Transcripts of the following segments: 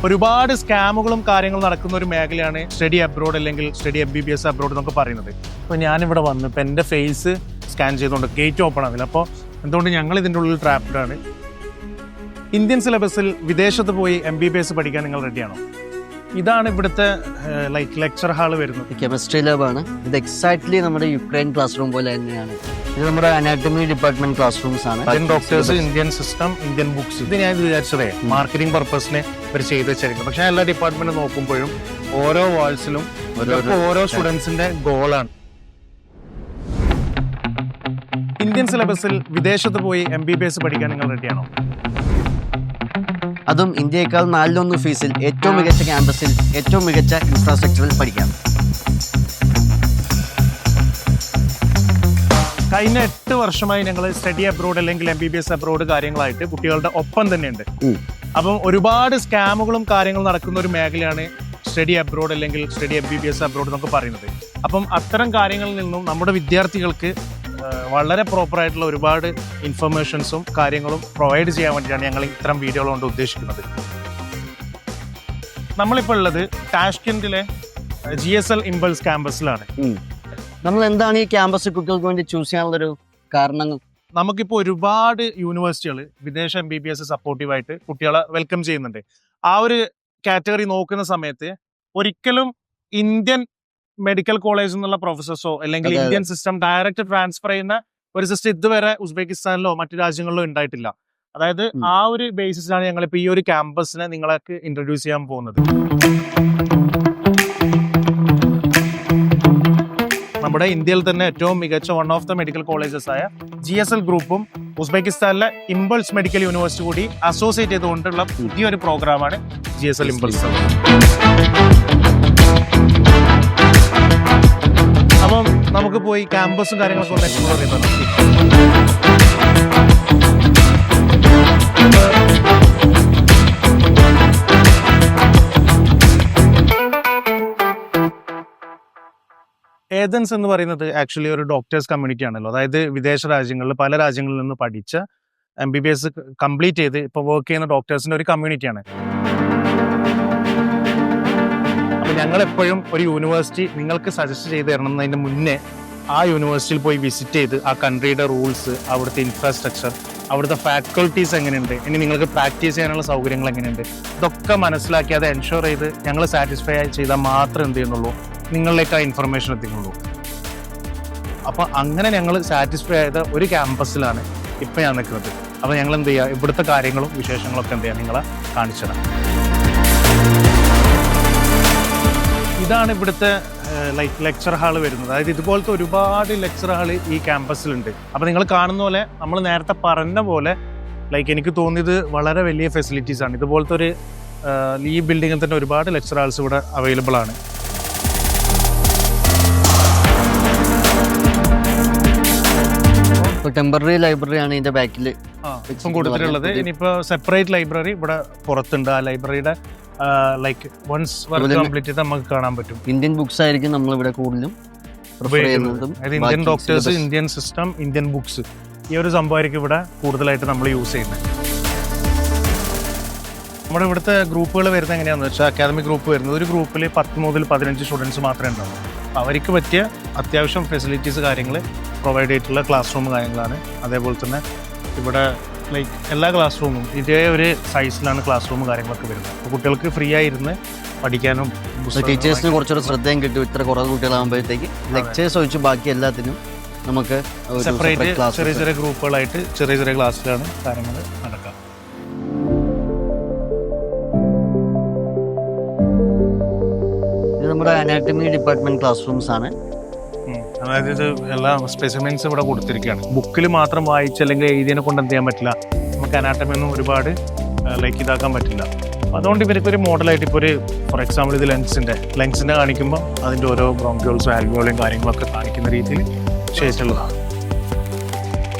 ഒരുപാട് സ്കാമുകളും കാര്യങ്ങളും നടക്കുന്ന ഒരു മേഖലയാണ് സ്റ്റഡി അബ്രോഡ് അല്ലെങ്കിൽ സ്റ്റഡി MBBS അബ്രോഡ് എന്നൊക്കെ പറയുന്നത്. അപ്പോൾ ഞാനിവിടെ വന്നു, ഇപ്പോൾ എൻ്റെ ഫേസ് സ്കാൻ ചെയ്തുകൊണ്ട് ഗേറ്റ് ഓപ്പൺ ആവില്ല. അപ്പോൾ എന്തുകൊണ്ട് ഞങ്ങൾ ഇതിൻ്റെ ഉള്ളിൽ ട്രാപ്ഡാണ്. ഇന്ത്യൻ സിലബസിൽ വിദേശത്ത് പോയി MBBS പഠിക്കാൻ നിങ്ങൾ റെഡിയാണോ? ഇതാണ് ഇവിടുത്തെ ലെക്ചർ ഹാൾ വരുന്നത്. കെമിസ്ട്രി ലാബാണ് ഇത്. എക്സാക്ട്ലി നമ്മുടെ യുക്രൈൻ ക്ലാസ് റൂം പോലെ തന്നെയാണ്. ഇത് നമ്മുടെ അനാറ്റമി ഡിപ്പാർട്ട്മെന്റ് ക്ലാസ് റൂംസ് ആണ്. Indian doctors, Indian system, Indian books. ഇത് ഞാൻ വിചാരിച്ചതേ മാർക്കറ്റിംഗ് പർപ്പസിന് ഇവർ ചെയ്ത് വെച്ചിരിക്കുന്നത്. പക്ഷെ എല്ലാ ഡിപ്പാർട്ട്മെന്റ് നോക്കുമ്പോഴും ഓരോ വാൾസിലും ഓരോ സ്റ്റുഡൻസിന്റെ ഗോളാണ്. ഇന്ത്യൻ സിലബസിൽ വിദേശത്ത് പോയി MBBS പഠിക്കാൻ നിങ്ങൾ റെഡിയാണോ? അതും ഇന്ത്യയേക്കാൾ 4-1 ഫീസിൽ ഏറ്റവും മികച്ച ക്യാമ്പസിൽ ഏറ്റവും മികച്ച ഇൻഫ്രാസ്ട്രക്ചറിൽ പഠിക്കാം. കഴിഞ്ഞ 8 വർഷമായി ഞങ്ങൾ സ്റ്റഡി അബ്രോഡ് അല്ലെങ്കിൽ MBBS അബ്രോഡ് കാര്യങ്ങളായിട്ട് കുട്ടികളുടെ ഒപ്പം തന്നെയുണ്ട്. അപ്പം ഒരുപാട് സ്കാമുകളും കാര്യങ്ങളും നടക്കുന്ന ഒരു മേഖലയാണ് സ്റ്റഡി അബ്രോഡ് അല്ലെങ്കിൽ സ്റ്റഡി MBBS അബ്രോഡ് എന്നൊക്കെ പറയുന്നത്. അപ്പം അത്തരം കാര്യങ്ങളിൽ നിന്നും നമ്മുടെ വിദ്യാർത്ഥികൾക്ക് വളരെ പ്രോപ്പറായിട്ടുള്ള ഒരുപാട് ഇൻഫർമേഷൻസും കാര്യങ്ങളും പ്രൊവൈഡ് ചെയ്യാൻ വേണ്ടിയിട്ടാണ് ഞങ്ങൾ ഇത്തരം വീഡിയോകൾ കൊണ്ട് ഉദ്ദേശിക്കുന്നത്. നമ്മളിപ്പോൾ ഉള്ളത് ടാഷ്കെൻഡിലെ GSL ഇമ്പൾസ് ക്യാമ്പസിലാണ്. നമ്മൾ എന്താണ് ഈ ക്യാമ്പസ് കുട്ടികൾക്ക് വേണ്ടി ചൂസ് ചെയ്യാനുള്ളൊരു കാരണങ്ങൾ? നമുക്കിപ്പോൾ ഒരുപാട് യൂണിവേഴ്സിറ്റികൾ വിദേശ MBBS സപ്പോർട്ടീവായിട്ട് കുട്ടികളെ വെൽക്കം ചെയ്യുന്നുണ്ട്. ആ ഒരു കാറ്റഗറി നോക്കുന്ന സമയത്ത് ഒരിക്കലും ഇന്ത്യൻ മെഡിക്കൽ കോളേജിൽ നിന്നുള്ള പ്രൊഫസേഴ്സോ അല്ലെങ്കിൽ ഇന്ത്യൻ സിസ്റ്റം ഡയറക്റ്റ് ട്രാൻസ്ഫർ ചെയ്യുന്ന ഒരു സിസ്റ്റം ഇതുവരെ ഉസ്ബെക്കിസ്ഥാനിലോ മറ്റു രാജ്യങ്ങളിലോ ഉണ്ടായിട്ടില്ല. അതായത് ആ ഒരു ബേസിസിലാണ് ഞങ്ങളിപ്പോൾ ഈ ഒരു ക്യാമ്പസിനെ നിങ്ങൾക്ക് ഇൻട്രൊഡ്യൂസ് ചെയ്യാൻ പോകുന്നത്. നമ്മുടെ ഇന്ത്യയിൽ തന്നെ ഏറ്റവും മികച്ച one of the medical colleges ആയ GSL ഗ്രൂപ്പും ഉസ്ബെക്കിസ്ഥാനിലെ ഇമ്പൾസ് മെഡിക്കൽ യൂണിവേഴ്സിറ്റി കൂടി അസോസിയേറ്റ് ചെയ്തുകൊണ്ടുള്ള പുതിയൊരു പ്രോഗ്രാമാണ് GSL ഇമ്പൾസ്. അപ്പം നമുക്ക് പോയി ക്യാമ്പസും കാര്യങ്ങളൊക്കെ ഒന്ന് എക്സ്പ്ലോർ ചെയ്താൽ. ഏതൻസ് എന്ന് പറയുന്നത് ആക്ച്വലി ഒരു ഡോക്ടേഴ്സ് കമ്മ്യൂണിറ്റി ആണല്ലോ. അതായത് വിദേശ രാജ്യങ്ങളിൽ പല രാജ്യങ്ങളിൽ നിന്ന് പഠിച്ച MBBS കംപ്ലീറ്റ് ചെയ്ത് ഇപ്പോൾ വർക്ക് ചെയ്യുന്ന ഡോക്ടേഴ്സിൻ്റെ ഒരു കമ്മ്യൂണിറ്റിയാണ്. അപ്പോൾ ഞങ്ങൾ എപ്പോഴും ഒരു യൂണിവേഴ്സിറ്റി നിങ്ങൾക്ക് സജസ്റ്റ് ചെയ്ത് തരണം എന്നതിന് മുന്നേ ആ യൂണിവേഴ്സിറ്റിയിൽ പോയി വിസിറ്റ് ചെയ്ത് ആ കൺട്രിയുടെ റൂൾസ്, അവിടുത്തെ ഇൻഫ്രാസ്ട്രക്ചർ, അവിടുത്തെ ഫാക്കൽറ്റീസ് എങ്ങനെയുണ്ട്, ഇനി നിങ്ങൾക്ക് പ്രാക്ടീസ് ചെയ്യാനുള്ള സൗകര്യങ്ങൾ എങ്ങനെയുണ്ട്, ഇതൊക്കെ മനസ്സിലാക്കി അത് എൻഷുർ ചെയ്ത് ഞങ്ങൾ സാറ്റിസ്ഫൈ ചെയ്താൽ മാത്രം എന്ത് ചെയ്യുന്നുള്ളൂ നിങ്ങളിലേക്ക് ആ ഇൻഫർമേഷൻ എത്തിക്കുന്നുള്ളൂ. അപ്പോൾ അങ്ങനെ ഞങ്ങൾ സാറ്റിസ്ഫൈ ആയത് ഒരു ക്യാമ്പസിലാണ് ഇപ്പം ഞാൻ നിൽക്കുന്നത്. അപ്പോൾ ഞങ്ങൾ എന്ത് ചെയ്യുക, ഇവിടുത്തെ കാര്യങ്ങളും വിശേഷങ്ങളൊക്കെ എന്ത് ചെയ്യുക നിങ്ങളെ കാണിച്ചു തരാം. ഇതാണ് ഇവിടുത്തെ ലെക്ചർ ഹാൾ വരുന്നത്. അതായത് ഇതുപോലത്തെ ഒരുപാട് ലെക്ചർ ഹാള് ഈ ക്യാമ്പസിലുണ്ട്. അപ്പോൾ നിങ്ങൾ കാണുന്ന പോലെ നമ്മൾ നേരത്തെ പറഞ്ഞ പോലെ എനിക്ക് തോന്നിയത് വളരെ വലിയ ഫെസിലിറ്റീസ് ആണ്. ഇതുപോലത്തെ ഒരു ഈ ബിൽഡിങ്ങിൽ തന്നെ ഒരുപാട് ലെക്ചർ ഹാൾസ് ഇവിടെ അവൈലബിൾ ആണ്. ടെമ്പററി ലൈബ്രറി ആണ് ഇതിന്റെ ബാക്കിൽ കൊടുത്തിട്ടുള്ളത്. ഇനിയിപ്പോ സെപ്പറേറ്റ് ലൈബ്രറി ഇവിടെ പുറത്തുണ്ട്. ആ ലൈബ്രറിയുടെ വൺസ് വർക്ക് കംപ്ലീറ്റ് ചെയ്ത് നമുക്ക് കാണാൻ പറ്റും. ഇന്ത്യൻ ബുക്സ് ആയിരിക്കും നമ്മൾ ഇവിടെ കൂടുതലും അതായത് Indian doctors, Indian system, Indian books, ഈ ഒരു സംഭവമായിരിക്കും ഇവിടെ കൂടുതലായിട്ട് നമ്മൾ യൂസ് ചെയ്യുന്നത്. നമ്മുടെ ഇവിടുത്തെ ഗ്രൂപ്പുകൾ വരുന്നത് എങ്ങനെയാണെന്ന് വെച്ചാൽ അക്കാദമിക് ഗ്രൂപ്പ് വരുന്നത് ഒരു ഗ്രൂപ്പിൽ 10 മുതൽ 15 സ്റ്റുഡൻസ് മാത്രമേ ഉണ്ടാവും. അവർക്ക് പറ്റിയ അത്യാവശ്യം ഫെസിലിറ്റീസ് കാര്യങ്ങൾ പ്രൊവൈഡ് ചെയ്തിട്ടുള്ള ക്ലാസ് റൂം കാര്യങ്ങളാണ്. അതേപോലെ തന്നെ ഇവിടെ എല്ലാ ക്ലാസ് റൂമും ഇതേ ഒരു സൈസിലാണ് ക്ലാസ് റൂം കാര്യങ്ങളൊക്കെ വരുന്നത്. അപ്പോൾ കുട്ടികൾക്ക് ഫ്രീ ആയിരുന്ന് പഠിക്കാനും ടീച്ചേഴ്സിന് കുറച്ചുകൂടെ ശ്രദ്ധയും കിട്ടും. ഇത്ര കുറേ കുട്ടികളാകുമ്പോഴത്തേക്ക് ലെക്ചേഴ്സ് ഒഴിച്ച് ബാക്കി എല്ലാത്തിനും നമുക്ക് സെപ്പറേറ്റ് ചെറിയ ചെറിയ ഗ്രൂപ്പുകളായിട്ട് ചെറിയ ചെറിയ ക്ലാസ്സിലാണ് കാര്യങ്ങൾ നടക്കുക. ഇത് നമ്മുടെ അനാറ്റമി ഡിപ്പാർട്ട്മെന്റ് ക്ലാസ് റൂംസ് ആണ്. അതായത് ഇത് എല്ലാ സ്പെസിമെൻസ് ഇവിടെ കൊടുത്തിരിക്കുകയാണ്. ബുക്കിൽ മാത്രം വായിച്ച് അല്ലെങ്കിൽ എഴുതിയതിനെ കൊണ്ട് എന്ത് ചെയ്യാൻ പറ്റില്ല, നമുക്ക് അനാറ്റമി ഒന്നും ഒരുപാട് ഇതാക്കാൻ പറ്റില്ല. അതുകൊണ്ട് ഇവർക്ക് ഒരു മോഡലായിട്ട് ഇപ്പോൾ ഒരു ഫോർ എക്സാമ്പിൾ ഇത് ലങ്സിൻ്റെ കാണിക്കുമ്പോൾ അതിൻ്റെ ഓരോ ബ്രോങ്കിയോൾസും ആൽവിയോളും കാര്യങ്ങളൊക്കെ കാണിക്കുന്ന രീതിയിൽ ചെയ്തിട്ടുള്ളതാണ്.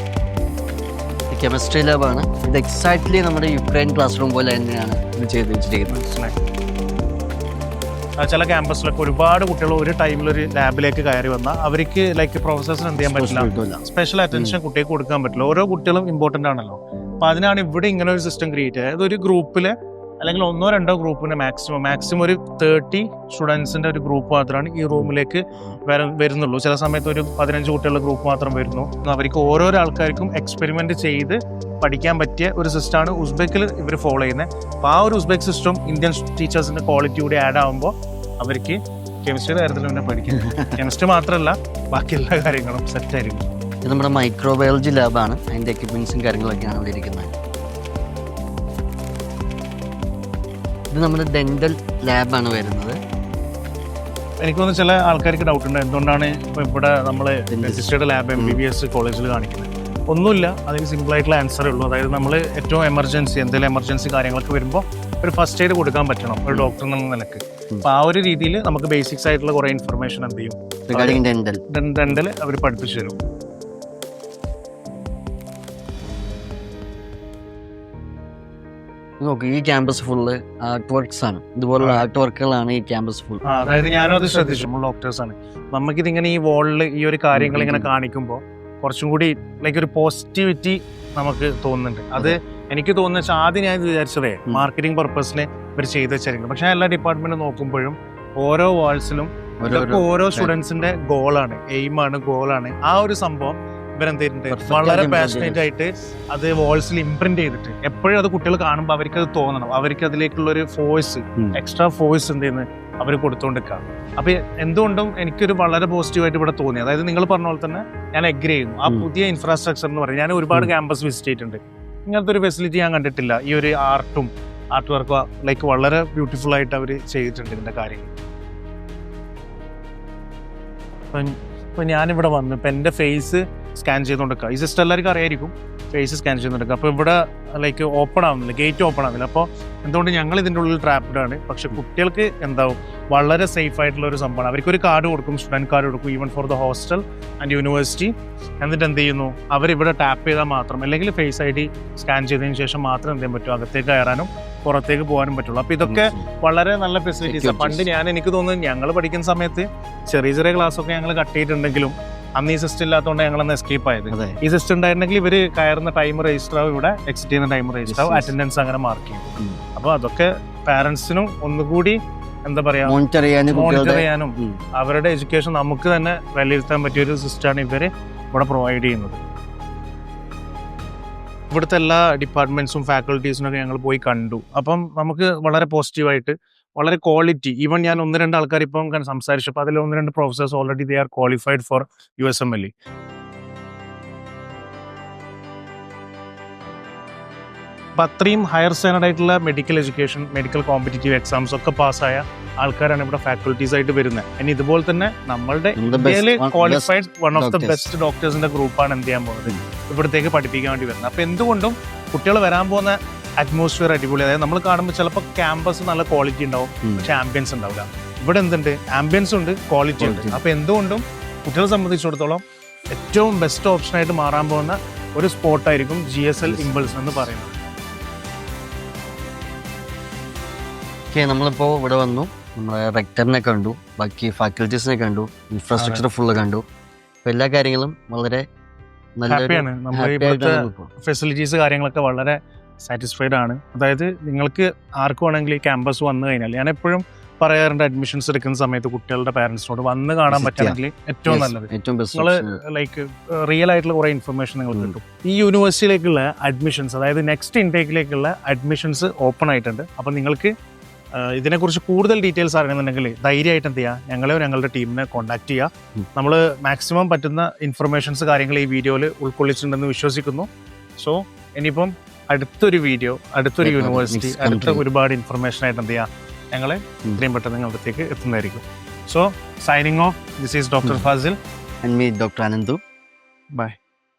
കെമിസ്ട്രി ലാബാണ് ഇത്. എക്സാക്ട്ലി നമ്മുടെ യുക്രൈൻ ക്ലാസ് റൂം പോലെ തന്നെയാണ് ഇത് ചെയ്ത് വെച്ചിരിക്കുന്നത്. ചില ക്യാമ്പസിലൊക്കെ ഒരുപാട് കുട്ടികൾ ഒരു ടൈമിൽ ഒരു ലാബിലേക്ക് കയറി വന്നാൽ അവർക്ക് പ്രൊഫസേഴ്സിന് എന്ത് ചെയ്യാൻ പറ്റില്ല, സ്പെഷ്യൽ അറ്റൻഷൻ കുട്ടികൾക്ക് കൊടുക്കാൻ പറ്റില്ല. ഓരോ കുട്ടികളും ഇമ്പോർട്ടൻ്റ് ആണല്ലോ. അപ്പോൾ അതിനാണ് ഇവിടെ ഇങ്ങനെ ഒരു സിസ്റ്റം ക്രിയേറ്റ് ചെയ്തത്. അതായത് ഒരു ഗ്രൂപ്പിലെ അല്ലെങ്കിൽ 1-2 ഗ്രൂപ്പിന് മാക്സിമം ഒരു 30 സ്റ്റുഡൻസിൻ്റെ ഒരു ഗ്രൂപ്പ് മാത്രമാണ് ഈ റൂമിലേക്ക് വരുന്നുള്ളൂ. ചില സമയത്ത് ഒരു 15 കുട്ടികളുടെ ഗ്രൂപ്പ് മാത്രം വരുന്നു. അവർക്ക് ഓരോരോ ആൾക്കാർക്കും എക്സ്പെരിമെൻറ്റ് ചെയ്ത് പഠിക്കാൻ പറ്റിയ ഒരു സിസ്റ്റമാണ് ഉസ്ബെക്കിൽ ഇവർ ഫോളോ ചെയ്യുന്നത്. അപ്പോൾ ആ ഒരു ഉസ്ബെക്ക് സിസ്റ്റം ഇന്ത്യൻ ടീച്ചേഴ്സിൻ്റെ ക്വാളിറ്റി കൂടി ആഡ് ആകുമ്പോൾ അവർക്ക് കെമിസ്ട്രിയുടെ കാര്യത്തിൽ പിന്നെ പഠിക്കാം. കെമിസ്ട്രി മാത്രമല്ല ബാക്കി എല്ലാ കാര്യങ്ങളും സെറ്റായിരിക്കും. ഇത് നമ്മുടെ മൈക്രോബയോളജി ലാബാണ്. അതിൻ്റെ എക്യുപ്മെൻറ്റ്സും കാര്യങ്ങളൊക്കെയാണ് ഇവിടെ ഇരിക്കുന്നത്. ഇത് നമ്മുടെ ഡെന്റൽ ലാബാണ് വരുന്നത്. എനിക്ക് തോന്നുന്നു ചില ആൾക്കാർക്ക് ഡൗട്ട് ഉണ്ട് എന്തുകൊണ്ടാണ് ഇപ്പോൾ ഇവിടെ നമ്മൾ ഡെന്റിസ്റ്റിയുടെ ലാബ് MBBS കോളേജിൽ കാണിക്കുന്നത്. ഒന്നുമില്ല, അതിന് സിമ്പിളായിട്ടുള്ള ആൻസറേ ഉള്ളൂ. അതായത് നമ്മൾ ഏറ്റവും എന്തെങ്കിലും എമർജൻസി കാര്യങ്ങളൊക്കെ വരുമ്പോൾ ഒരു ഫസ്റ്റ് എയ്ഡ് കൊടുക്കാൻ പറ്റണം ഒരു ഡോക്ടർ എന്നുള്ള നിലക്ക്. അപ്പോൾ ആ ഒരു രീതിയിൽ നമുക്ക് ബേസിക്സ് ആയിട്ടുള്ള കുറേ ഇൻഫർമേഷൻ എന്ത് ചെയ്യും ഡെന്റൽ അവർ പഠിപ്പിച്ചു തരും. നോക്ക്, ഈ ക്യാമ്പസ് ഫുള്ള് ആർട്ട് വർക്ക്സ് ആണ്. ഇതുപോലുള്ള ആർട്ട് വർക്കുകളാണ് ഈ ക്യാമ്പസ് ഫുൾ. അതായത് ഞാനും അത് ശ്രദ്ധിച്ചു. നമ്മൾ ഡോക്ടേഴ്സാണ്, നമുക്കിതിങ്ങനെ ഈ വാളിൽ ഈ ഒരു കാര്യങ്ങൾ ഇങ്ങനെ കാണിക്കുമ്പോൾ കുറച്ചും കൂടി ലൈക്ക് ഒരു പോസിറ്റിവിറ്റി നമുക്ക് തോന്നുന്നുണ്ട്. അത് എനിക്ക് തോന്നുന്ന വെച്ചാൽ ആദ്യം ഞാൻ വിചാരിച്ചതേ മാർക്കറ്റിംഗ് പർപ്പസിന് ഇവർ ചെയ്ത് വെച്ചായിരിക്കും. പക്ഷെ എല്ലാ ഡിപ്പാർട്ട്മെന്റ് നോക്കുമ്പോഴും ഓരോ വാൾസിലും ഓരോ സ്റ്റുഡൻസിന്റെ ഗോളാണ്, എയിമാണ്, ഗോളാണ്. ആ ഒരു സംഭവം ഇവരെന്തായിട്ടുണ്ട് വളരെ പാഷനേറ്റ് ആയിട്ട് അത് വാൾസിൽ ഇംപ്രിന്റ് ചെയ്തിട്ട് എപ്പോഴും അത് കുട്ടികൾ കാണുമ്പോൾ അവർക്ക് അത് തോന്നണം, അവർക്ക് അതിലേക്കുള്ള ഒരു ഫോഴ്സ്, എക്സ്ട്രാ ഫോഴ്സ് എന്ത് ചെയ്യുന്നത് അവർ കൊടുത്തുകൊണ്ടിരിക്കുക. അപ്പൊ എന്തുകൊണ്ടും എനിക്കൊരു വളരെ പോസിറ്റീവായിട്ട് ഇവിടെ തോന്നി. അതായത് നിങ്ങൾ പറഞ്ഞ പോലെ തന്നെ ഞാൻ എഗ്രി ചെയ്യുന്നു. ആ പുതിയ ഇൻഫ്രാസ്ട്രക്ചർ എന്ന് പറയുന്നത്, ഞാൻ ഒരുപാട് ക്യാമ്പസ് വിസിറ്റ് ചെയ്തിട്ടുണ്ട്, ഇങ്ങനത്തെ ഒരു ഫെസിലിറ്റി ഞാൻ കണ്ടിട്ടില്ല. ഈ ഒരു ആർട്ട് വർക്ക് ലൈക്ക് വളരെ ബ്യൂട്ടിഫുൾ ആയിട്ട് അവർ ചെയ്തിട്ടുണ്ട് ഇതിന്റെ കാര്യങ്ങൾ. ഇപ്പൊ ഞാനിവിടെ വന്നു, ഇപ്പൊ എന്റെ ഫേസ് സ്കാൻ ചെയ്തുകൊണ്ടിരിക്കുക. ഈ സിസ്റ്റം എല്ലാവർക്കും അറിയായിരിക്കും, ഫേസ് സ്കാൻ ചെയ്തുകൊണ്ടിരിക്കുക. അപ്പോൾ ഇവിടെ ലൈക്ക് ഓപ്പൺ ആവുന്നില്ല, ഗേറ്റ് ഓപ്പൺ ആവുന്നില്ല. അപ്പോൾ എന്തുകൊണ്ട് ഞങ്ങൾ ഇതിൻ്റെ ഉള്ളിൽ ട്രാപ്ഡ് ആണ്. പക്ഷെ കുട്ടികൾക്ക് എന്താവും വളരെ സേഫ് ആയിട്ടുള്ള ഒരു സംഭവമാണ്. അവർക്കൊരു കാർഡ് കൊടുക്കും, സ്റ്റുഡൻറ് കാർഡ് കൊടുക്കും, even for the hostel and university. എന്നിട്ട് എന്ത് ചെയ്യുന്നു, അവരിവിടെ ടാപ്പ് ചെയ്താൽ മാത്രം, അല്ലെങ്കിൽ ഫേസ് ID സ്കാൻ ചെയ്തതിന് ശേഷം മാത്രം എന്ത് ചെയ്യാൻ പറ്റും, അകത്തേക്ക് കയറാനും പുറത്തേക്ക് പോകാനും പറ്റുള്ളൂ. അപ്പോൾ ഇതൊക്കെ വളരെ നല്ല ഫെസിലിറ്റീസാണ്. പണ്ട് എനിക്ക് തോന്നുന്നു ഞങ്ങൾ പഠിക്കുന്ന സമയത്ത് ചെറിയ ചെറിയ ക്ലാസ്സൊക്കെ ഞങ്ങൾ കട്ട് ചെയ്തിട്ടുണ്ടെങ്കിലും അന്ന് ഈ സിസ്റ്റം ഇല്ലാത്തതുകൊണ്ട് ഞങ്ങളന്ന് എസ്കേപ്പ് ആയത്. ഈ സിസ്റ്റം ഉണ്ടായിരുന്നെങ്കിൽ ഇവര് കയറുന്ന ടൈം രജിസ്റ്റർ ആവും, ഇവിടെ എക്സിറ്റ് ചെയ്യുന്ന ടൈം രജിസ്റ്റർ ആവും, അറ്റൻഡൻസ് അങ്ങനെ മാർക്ക് ചെയ്യും. അപ്പോൾ അതൊക്കെ പാരന്റ്സിനും ഒന്നുകൂടി എന്താ പറയാ മോണിറ്റർ ചെയ്യാനും അവരുടെ എഡ്യൂക്കേഷൻ നമുക്ക് തന്നെ വിലയിരുത്താൻ പറ്റിയൊരു സിസ്റ്റമാണ് ഇവര് ഇവിടെ പ്രൊവൈഡ് ചെയ്യുന്നത്. ഇവിടുത്തെ എല്ലാ ഡിപ്പാർട്ട്മെന്റ്സും ഫാക്കൽറ്റീസിനൊക്കെ ഞങ്ങൾ പോയി കണ്ടു. അപ്പം നമുക്ക് വളരെ പോസിറ്റീവായിട്ട്, വളരെ ക്വാളിറ്റി, ഈവൻ ഞാൻ 1-2 ആൾക്കാർ ഇപ്പം സംസാരിച്ചപ്പോൾ അതിൽ 1-2 professors already they are qualified four USMLE. അപ്പം അത്രയും ഹയർ സ്റ്റാൻഡേർഡ് ആയിട്ടുള്ള medical education, medical competitive exams ഒക്കെ പാസ്സായ ആൾക്കാരാണ് ഇവിടെ ഫാക്കൽറ്റീസ് ആയിട്ട് വരുന്നത്. ഇനി ഇതുപോലെ തന്നെ നമ്മളുടെ ഇന്ത്യയിലെ qualified one of the best ഡോക്ടേഴ്സിന്റെ ഗ്രൂപ്പാണ് എന്ത് ചെയ്യാൻ പോകുന്നത്, ഇവിടത്തേക്ക് പഠിപ്പിക്കാൻ വേണ്ടി വരുന്നത്. അപ്പം എന്തുകൊണ്ടും കുട്ടികൾ വരാൻ പോകുന്ന അറ്റ്മോസ്ഫിയർ അടിപൊളി. അതായത് നമ്മൾ കാണുമ്പോൾ ചിലപ്പോൾ ക്യാമ്പസ് നല്ല ക്വാളിറ്റി ഉണ്ടാവും, പക്ഷെ ആംബിയൻസ് ഉണ്ടാവില്ല. ഇവിടെ എന്തുണ്ട്, ആംബിയൻസ് ഉണ്ട്, ക്വാളിറ്റി ഉണ്ട്. അപ്പോൾ എന്തുകൊണ്ടും കുട്ടികളെ സംബന്ധിച്ചിടത്തോളം ഏറ്റവും ബെസ്റ്റ് ഓപ്ഷനായിട്ട് മാറാൻ പോകുന്ന ഒരു സ്പോട്ടായിരിക്കും GSL ഇമ്പൾസ് എന്ന് പറയുന്നത്. നമ്മളിപ്പോൾ ഇവിടെ വന്നു, നമ്മളെ റെക്ടറിനെ കണ്ടു, ബാക്കി ഫാക്കൽറ്റീസിനെ കണ്ടു, ഇൻഫ്രാസ്ട്രക്ചർ ഫുള്ള് കണ്ടു. അപ്പോൾ എല്ലാ കാര്യങ്ങളും വളരെ ഹാപ്പിയാണ്. നമ്മൾ ഇവിടുത്തെ ഫെസിലിറ്റീസ് കാര്യങ്ങളൊക്കെ വളരെ സാറ്റിസ്ഫൈഡ് ആണ്. അതായത് നിങ്ങൾക്ക് ആർക്കും വേണമെങ്കിൽ ഈ ക്യാമ്പസ് വന്നു കഴിഞ്ഞാൽ, ഞാൻ എപ്പോഴും പറയാറുണ്ട്, അഡ്മിഷൻസ് എടുക്കുന്ന സമയത്ത് കുട്ടികളുടെ പാരന്റ്സിനോട് വന്ന് കാണാൻ പറ്റുമെങ്കിൽ ഏറ്റവും നല്ലത്. നിങ്ങൾ ലൈക്ക് റിയൽ ആയിട്ടുള്ള കുറേ ഇൻഫർമേഷൻ നിങ്ങൾക്ക് കിട്ടും. ഈ യൂണിവേഴ്സിറ്റിയിലേക്കുള്ള അഡ്മിഷൻസ്, അതായത് നെക്സ്റ്റ് ഇൻടേക്കിലേക്കുള്ള അഡ്മിഷൻസ് ഓപ്പൺ ആയിട്ടുണ്ട്. അപ്പം നിങ്ങൾക്ക് ഇതിനെക്കുറിച്ച് കൂടുതൽ ഡീറ്റെയിൽസ് അറിയണമെന്നുണ്ടെങ്കിൽ ധൈര്യമായിട്ട് എന്ത് ചെയ്യുക, ഞങ്ങളെയോ ഞങ്ങളുടെ ടീമിനെ കോൺടാക്ട് ചെയ്യുക. നമ്മൾ മാക്സിമം പറ്റുന്ന ഇൻഫർമേഷൻസ് കാര്യങ്ങൾ ഈ വീഡിയോയിൽ ഉൾക്കൊള്ളിച്ചിട്ടുണ്ടെന്ന് വിശ്വസിക്കുന്നു. സോ ഇനിയിപ്പം അടുത്തൊരു വീഡിയോ, അടുത്തൊരു യൂണിവേഴ്സിറ്റി, അടുത്ത ഒരുപാട് ഇൻഫർമേഷൻ ആയിട്ട് എന്ത് ചെയ്യുക, ഞങ്ങൾ ഇത്രയും പെട്ടെന്ന് നിങ്ങളുടെ അടുത്തേക്ക് എത്തുന്നതായിരിക്കും. So signing off, this is doctor Fazil and me, Dr. Anandu. Bye.